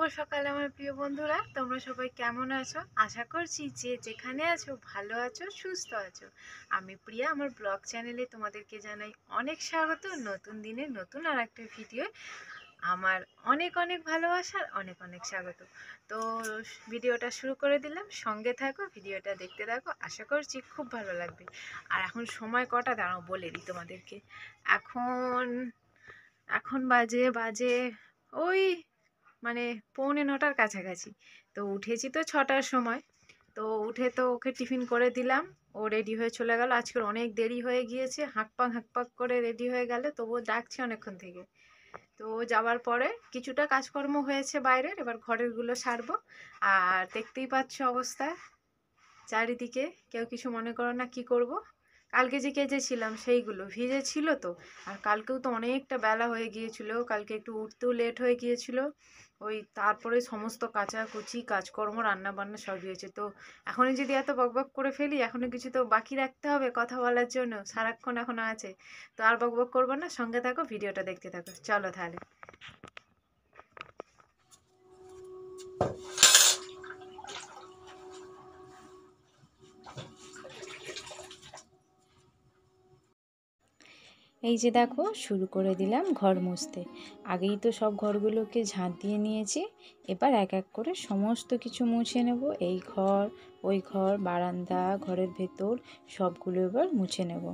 সকাল আমার প্রিয় বন্ধুরা, তোমরা সবাই কেমন আছো? আশা করছি যে যেখানে আছো ভালো আছো, সুস্থ আছো। আমি প্রিয়া, আমার ব্লগ চ্যানেলে তোমাদেরকে জানাই অনেক স্বাগত। নতুন দিনে নতুন আর একটা ভিডিও আমার অনেক অনেক ভালোবাসার অনেক অনেক স্বাগত। তো ভিডিওটা শুরু করে দিলাম, সঙ্গে থাকো, ভিডিওটা দেখতে থাকো, আশা করছি খুব ভালো লাগবে। আর এখন সময় কটা দাঁড়াও বলে দিই তোমাদেরকে। এখন এখন বাজে বাজে ওই মানে 8:45-9টার কাছাকাছি। তো উঠেছি তো 6টার সময়। তো উঠে তো ওকে টিফিন করে দিলাম, ও রেডি হয়ে চলে গেল। আজকের অনেক দেরি হয়ে গিয়েছে, হাঁকপাক করে রেডি হয়ে গেল, তবুও ডাকছে অনেকক্ষণ থেকে। তো ও যাওয়ার পরে কিছুটা কাজকর্ম হয়েছে বাইরের, এবার ঘরেরগুলো সারবো। আর দেখতেই পাচ্ছ অবস্থা চারিদিকে, কেউ কিছু মনে করো না। কি করব, কালকে যে কেচেছিলাম সেইগুলো ভিজে ছিল তো। আর কালকেও তো অনেকটা বেলা হয়ে গিয়েছিল, কালকে একটু উঠতেও লেট হয়ে গিয়েছিল। ওই তারপরে সমস্ত কাচাকুচি কাজকর্ম রান্না বান্না সব হয়েছে। তো এখনই যদি এত বকবক করে ফেলি, এখনো কিছু তো বাকি রাখতে হবে কথা বলার জন্য, সারাক্ষণ এখনো আছে। তো আর বকবক করবো না, সঙ্গে থাকো, ভিডিওটা দেখতে থাকো, চলো তাহলে। এই যে দেখো, শুরু করে দিলাম ঘর মুছতে। আগেই তো সব ঘরগুলোকে ঝাঁট দিয়ে নিয়েছি, এবার এক এক করে সমস্ত কিছু মুছে নেব। এই ঘর, ওই ঘর, বারান্দা, ঘরের ভেতর সবগুলো এবার মুছে নেব।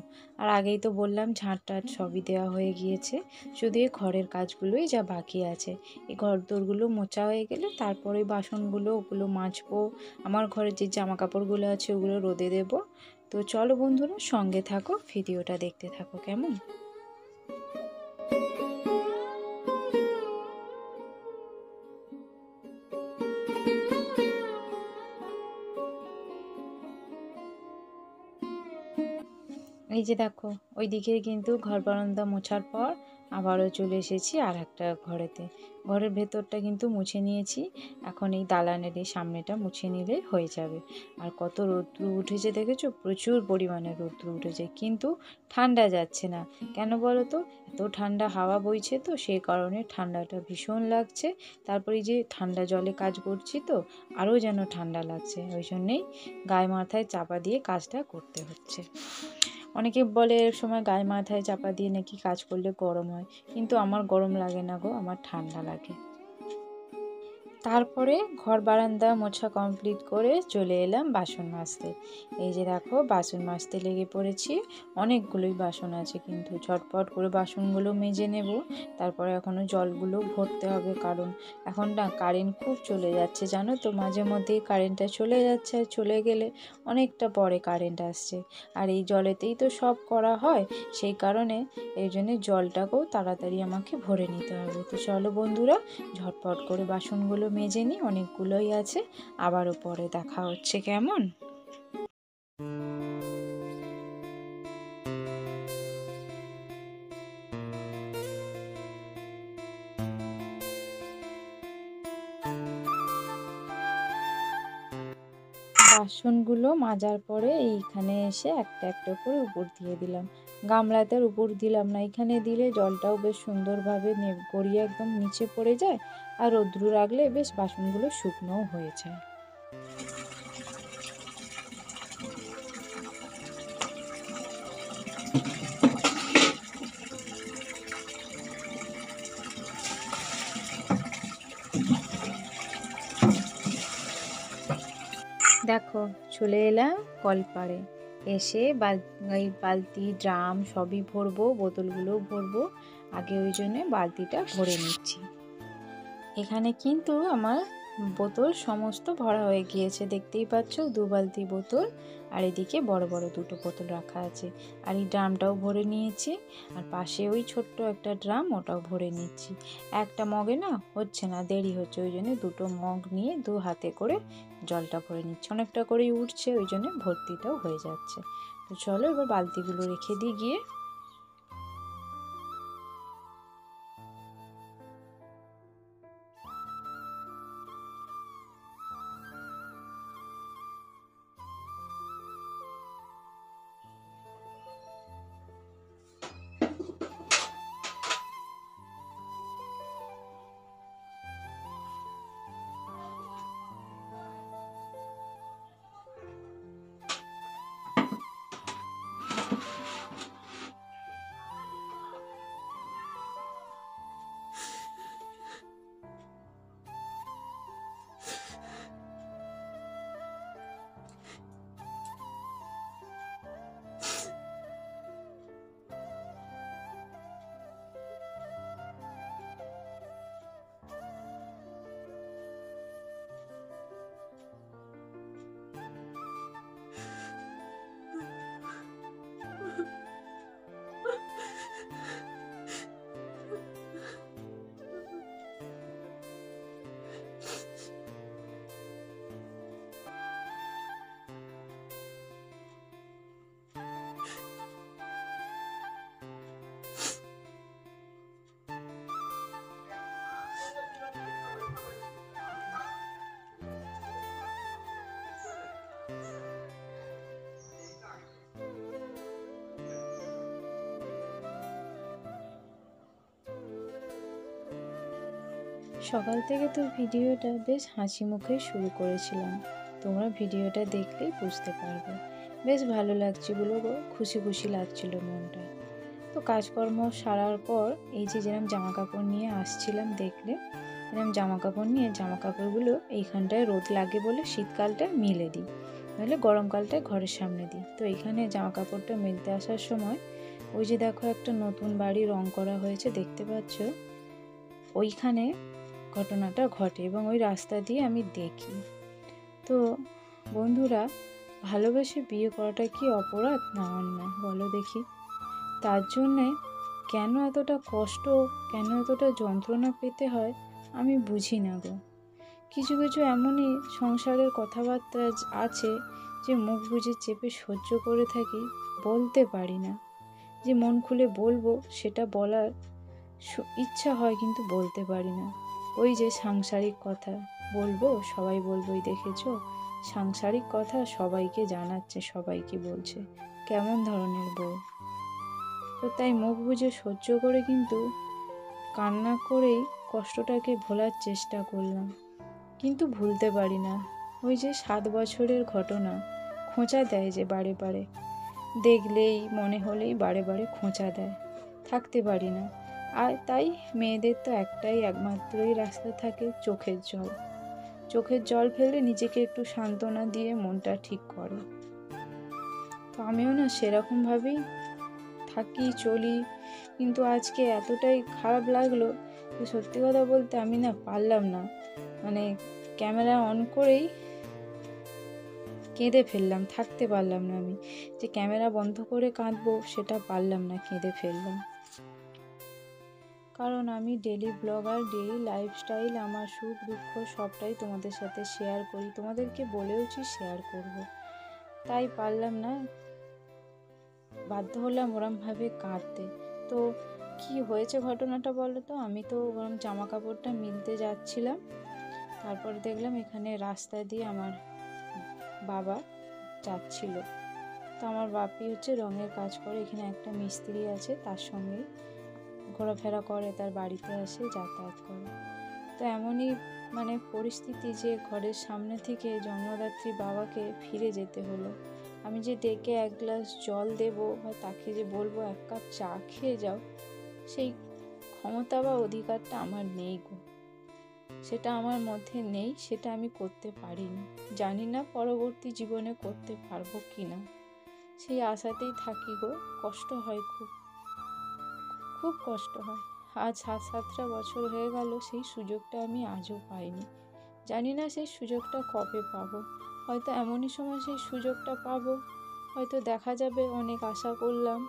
আর আগেই তো বললাম ঝাঁট টাট সবই দেওয়া হয়ে গিয়েছে, শুধু এই ঘরের কাজগুলোই যা বাকি আছে। এই ঘর দোরগুলো মোছা হয়ে গেলে তারপরে বাসনগুলো ওগুলো মাজবো। আমার ঘরে যে জামা কাপড়গুলো আছে ওগুলো রোদে দেব। তো চলো বন্ধুরা, সঙ্গে থাকো, ভিডিওটা দেখতে থাকো কেমন। এই যে দেখো, ওই দিকে কিন্তু ঘর বারান্দা মোছার পর আবারও চলে এসেছি আর একটা ঘরেতে। ঘরের ভেতরটা কিন্তু মুছে নিয়েছি, এখন এই দালানের এই সামনেটা মুছে নিলেই হয়ে যাবে। আর কত রৌদ্র উঠেছে দেখেছো, প্রচুর পরিমাণে রৌদ্র উঠেছে, কিন্তু ঠান্ডা যাচ্ছে না। কেন বলো তো? এত ঠান্ডা হাওয়া বইছে তো, সেই কারণে ঠান্ডাটা ভীষণ লাগছে। তারপরে যে ঠান্ডা জলে কাজ করছি তো, আরও যেন ঠান্ডা লাগছে, ওই জন্যেই গায়ে মাথায় চাপা দিয়ে কাজটা করতে হচ্ছে। অনেকে বলে এর সময় গায়ে মাথায় চাপা দিয়ে নাকি কাজ করলে গরম হয়, কিন্তু আমার গরম লাগে না গো, আমার ঠান্ডা লাগে। তারপরে ঘর বারান্দা মোছা কমপ্লিট করে চলে এলাম বাসন মাজতে। এই যে দেখো, বাসন মাজতে লেগে পড়েছি। অনেকগুলোই বাসন আছে, কিন্তু ঝটপট করে বাসনগুলো মেজে নেব। তারপরে এখনও জলগুলো ভরতে হবে, কারণ এখন না কারেন্ট খুব চলে যাচ্ছে, জানো তো, মাঝে মধ্যেই কারেন্টটা চলে যাচ্ছে, আর চলে গেলে অনেকটা পরে কারেন্ট আসছে। আর এই জলেতেই তো সব করা হয়, সেই কারণে এই জন্যে জলটাকেও তাড়াতাড়ি আমাকে ভরে নিতে হবে। তো চলো বন্ধুরা, ঝটপট করে বাসনগুলো মেজে নিই, অনেকগুলোই আছে। আবারও পরে দেখা হচ্ছে কেমন। বাসনগুলো মাজার পরে এইখানে এসে একটা একটা করে উপর দিয়ে দিলাম। গামলাতে উপর দিলাম না, এখানে দিলে জলটাও বেশ সুন্দরভাবে গড়িয়ে একদম নিচে পড়ে যায়, আর রৌদ্র রাখলে বেশ বাসনগুলো শুকনোও হয়ে যায়। দেখো, চলে এলাম কলপাড়ে। এসে এই বালতি ড্রাম সবই ভরবো, বোতলগুলোও ভরবো। আগে ওই জন্যে বালতিটা ভরে নিচ্ছি। এখানে কিন্তু আমার বোতল সমস্ত ভরা হয়ে গিয়েছে, দেখতেই পাচ্ছ, 2 বালতি বোতল। আর এদিকে বড় বড় 2টো বোতল রাখা আছে। আর এই ড্রামটাও ভরে নিয়েছি, আর পাশে ওই ছোট্ট একটা ড্রাম, ওটাও ভরে নিচ্ছি। একটা মগে না হচ্ছে না, দেরি হচ্ছে, ওই জন্য 2টো মগ নিয়ে 2 হাতে করে জলটা ভরে নিচ্ছি। অনেকটা করেই উঠছে, ওই জন্য ভর্তিটাও হয়ে যাচ্ছে। তো চলো এবার বালতিগুলো রেখে দিই গিয়ে। সকাল থেকে তো ভিডিওটা বেশ হাসি মুখে শুরু করেছিলাম, তোমরা ভিডিওটা দেখলেই বুঝতে পারবে। বেশ ভালো লাগছিল গো, খুশি খুশি লাগছিল মনটা। তো কাজকর্ম সারার পর এই যে যেরকম জামা কাপড় নিয়ে আসছিলাম, দেখলে এরকম জামা কাপড় নিয়ে জামা কাপড়গুলো এইখানটায় রোদ লাগে বলে শীতকালটা মিলে দিই, নাহলে গরমকালটায় ঘরের সামনে দিই। তো এইখানে জামা কাপড়টা মেলতে আসার সময় ওই যে দেখো একটা নতুন বাড়ি রং করা হয়েছে, দেখতে পাচ্ছ, ওইখানে ঘটনাটা ঘটে এবং ওই রাস্তা দিয়ে আমি দেখি। তো বন্ধুরা, ভালোবেসে বিয়ে করাটা কি অপরাধ না অন্যায় বলো দেখি? তার জন্যে কেন এতটা কষ্ট, কেন এতটা যন্ত্রণা পেতে হয় আমি বুঝি না গো। কিছু কিছু এমনই সংসারের কথাবার্তা আছে যে মুখ বুজে চেপে সহ্য করে থাকি, বলতে পারি না। যে মন খুলে বলবো সেটা বলার ইচ্ছা হয় কিন্তু বলতে পারি না। ওই যে সাংসারিক কথা বলবো, সবাই বলবোই দেখেছো সাংসারিক কথা সবাইকে জানাচ্ছে, সবাইকে বলছে কেমন ধরনের বউ। তো তাই মুখ বুজে সহ্য করে কিন্তু কান্না করেই কষ্টটাকে ভোলার চেষ্টা করলাম, কিন্তু ভুলতে পারি না। ওই যে 7 বছরের ঘটনা, খোঁচা দেয় যে বারে বারে, দেখলেই মনে হলেই বারে বারে খোঁচা দেয়, থাকতে পারি না। আর তাই মেয়েদের তো একটাই একমাত্রই রাস্তা থাকে, চোখের জল। চোখের জল ফেলে নিজেকে একটু সান্ত্বনা দিয়ে মনটা ঠিক করে। তো আমিও না সেরকমভাবেই থাকি, চলি। কিন্তু আজকে এতটাই খারাপ লাগলো যে সত্যি কথা বলতে আমি না পারলাম না, মানে ক্যামেরা অন করেই কেঁদে ফেললাম, থাকতে পারলাম না। আমি যে ক্যামেরা বন্ধ করে কাঁদবো সেটা পারলাম না, কেঁদে ফেললাম। কারণ আমি ডেলি ব্লগার, ডেলি লাইফস্টাইল, আমার সুখ দুঃখ সবটাই তোমাদের সাথে শেয়ার করি, তোমাদেরকে বলেওছি শেয়ার করব। তাই পারলাম না, বাধ্য হলাম ওরমভাবে কাঁদতে। তো কি হয়েছে ঘটনাটা বলো তো? আমি তো ওরম জামা কাপড়টা মিলতে যাচ্ছিলাম, তারপর দেখলাম এখানে রাস্তা দিয়ে আমার বাবা যাচ্ছিল। তো আমার বাপি হচ্ছে রঙের কাজ করে, এখানে একটা মিস্ত্রি আছে, তার সঙ্গে ঘোরাফেরা করে, তার বাড়িতে আসে, যাতায়াত করে। তো এমনই মানে পরিস্থিতি যে ঘরের সামনে থেকে জন্মদাত্রী বাবাকে ফিরে যেতে হলো। আমি যে ডেকে এক গ্লাস জল দেব বা তাকে যে বলবো এক কাপ চা খেয়ে যাও, সেই ক্ষমতা বা অধিকারটা আমার নেই গো। সেটা আমার মধ্যে নেই, সেটা আমি করতে পারিনি। জানি না পরবর্তী জীবনে করতে পারবো কি না, সেই আশাতেই থাকি গো। কষ্ট হয়, খুব খুব কষ্ট হয়। আজ 7-7টা বছর হয়ে গেল, সেই সুযোগটা আমি আজও পাইনি। জানি না সেই সুযোগটা কবে পাবো। হয়তো এমনই সময় সেই সুযোগটা পাবো, হয়তো দেখা যাবে অনেক আশা করলাম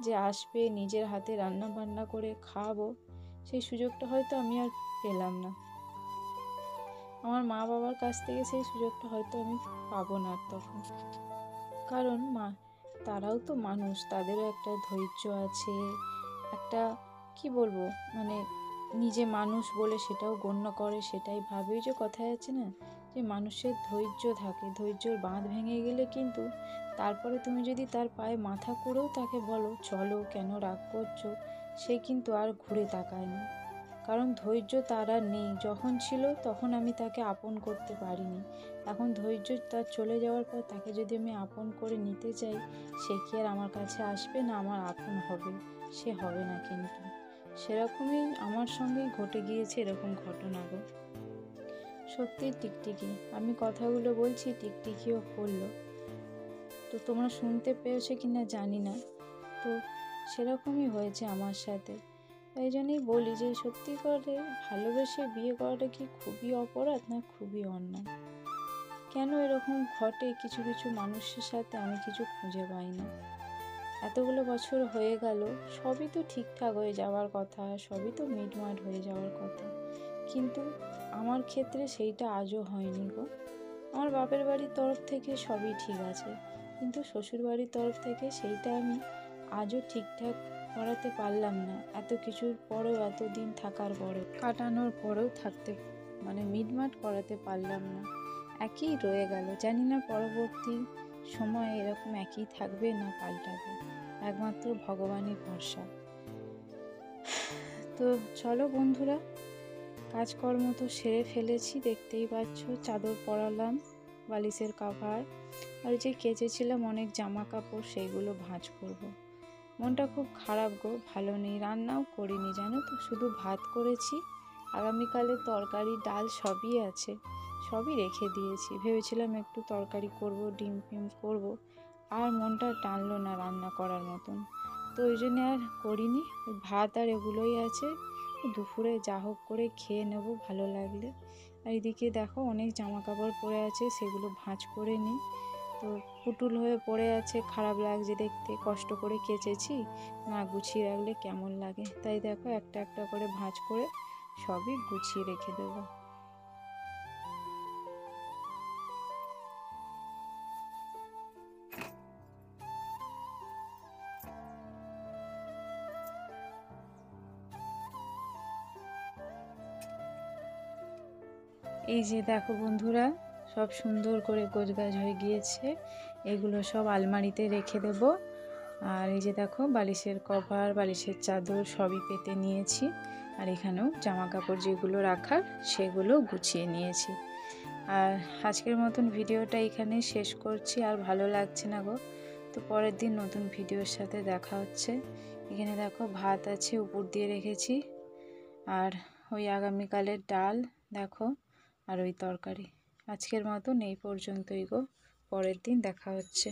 যে আসবে, নিজের হাতে রান্না বান্না করে খাওয়াবো, সেই সুযোগটা হয়তো আমি আর পেলাম না। আমার মা বাবার কাছ থেকে সেই সুযোগটা হয়তো আমি পাবো না তখন। কারণ তারাও তো মানুষ, তাদেরও একটা ধৈর্য আছে, একটা কি বলবো, মানে নিজে মানুষ বলে সেটাও গণ্য করে, সেটাই ভাবে। যে কথায় আছে না, যে মানুষের ধৈর্য থাকে, ধৈর্যর বাঁধ ভেঙে গেলে কিন্তু তারপরে তুমি যদি তার পায়ে মাথা করেও তাকে বলো চলো, কেন রাগ করছো, সে কিন্তু আর ঘুরে তাকায় না। কারণ ধৈর্য তার আর নেই। যখন ছিল তখন আমি তাকে আপন করতে পারিনি, এখন ধৈর্য তার চলে যাওয়ার পর তাকে যদি আমি আপন করে নিতে চাই, সে কি আর আমার কাছে আসবে না আমার আপন হবে? সে হবে না। কিন্তু সেরকমই আমার সঙ্গেই ঘটে গিয়েছে এরকম ঘটনা গো। সত্যি টিকটিকি, আমি কথাগুলো বলছি টিকটিকিও পড়লো। তো তোমরা শুনতে পেয়েছো কিনা জানি না। তো সেরকমই হয়েছে আমার সাথে। তাই জন্যই বলি যে সত্যি করে ভালোবেসে বিয়ে করাটা কি খুবই অপরাধ না খুবই অন্যায়? কেন এরকম ঘটে কিছু কিছু মানুষের সাথে, আমি কিছু খুঁজে পাই না। এতগুলো বছর হয়ে গেল, সবই তো ঠিকঠাক হয়ে যাওয়ার কথা, সবই তো মিটমাট হয়ে যাওয়ার কথা, কিন্তু আমার ক্ষেত্রে সেইটা আজও হয়নি গো। আমার বাপের বাড়ির তরফ থেকে সবই ঠিক আছে, কিন্তু শ্বশুর বাড়ির তরফ থেকে সেইটা আমি আজও ঠিকঠাক করাতে পারলাম না। এত কিছুর পরেও, এতদিন থাকার পরেও, কাটানোর পরেও থাকতে মানে মিটমাট করাতে পারলাম না। একই রয়ে গেল। জানি না পরবর্তী সময় এরকম একই থাকবে না পাল্টাবে, একমাত্র ভগবানই ভরসা। তো চলো বন্ধুরা, কাজকর্ম তো সেরে ফেলেছি, দেখতেই পাচ্ছ। চাদর পরালাম, বালিশের কভার, আর যে কেচেছিলাম অনেক জামা কাপড়, সেইগুলো ভাঁজ করব। মনটা খুব খারাপ গো, ভালো নেই। রান্নাও করিনি জানো তো, শুধু ভাত করেছি। আগামীকালে তরকারি ডাল সবই আছে, সবই রেখে দিয়েছি। ভেবেছিলাম একটু তরকারি করব, ডিম ফিম করব, আর মনটা টানলো না রান্না করার মতন, তো ওই জন্য আর করিনি। ভাত আর এগুলোই আছে, দুপুরে যা হোক করে খেয়ে নেব ভালো লাগলে। আর এদিকে দেখো অনেক জামা কাপড় পরে আছে, সেগুলো ভাঁজ করে নিই। তো পুটুল হয়ে পড়ে আছে, খারাপ লাগছে দেখতে। কষ্ট করে কেচেছি, না গুছিয়ে রাখলে কেমন লাগে, তাই দেখো একটা একটা করে ভাঁজ করে সবই গুছিয়ে রেখে দেবো। এই যে দেখো বন্ধুরা, সব সুন্দর করে গোছগাছ হয়ে গিয়েছে। এগুলো সব আলমারিতে রেখে দেব। আর এই যে দেখো বালিশের কভার, বালিশের চাদর সবই পেতে নিয়েছি। আর এখানেও জামা কাপড় যেগুলো রাখার সেগুলো গুছিয়ে নিয়েছি। আর আজকের মতন ভিডিওটা এখানেই শেষ করছি। আর ভালো লাগছে না গো, তো পরের দিন নতুন ভিডিওর সাথে দেখা হচ্ছে। এখানে দেখো ভাত আছে, উপর দিয়ে রেখেছি। আর ওই আগামীকালের ডাল দেখো, আর ওই তরকারি। আজকের মতন এই পর্যন্তই গো, পরের দিন দেখা হচ্ছে।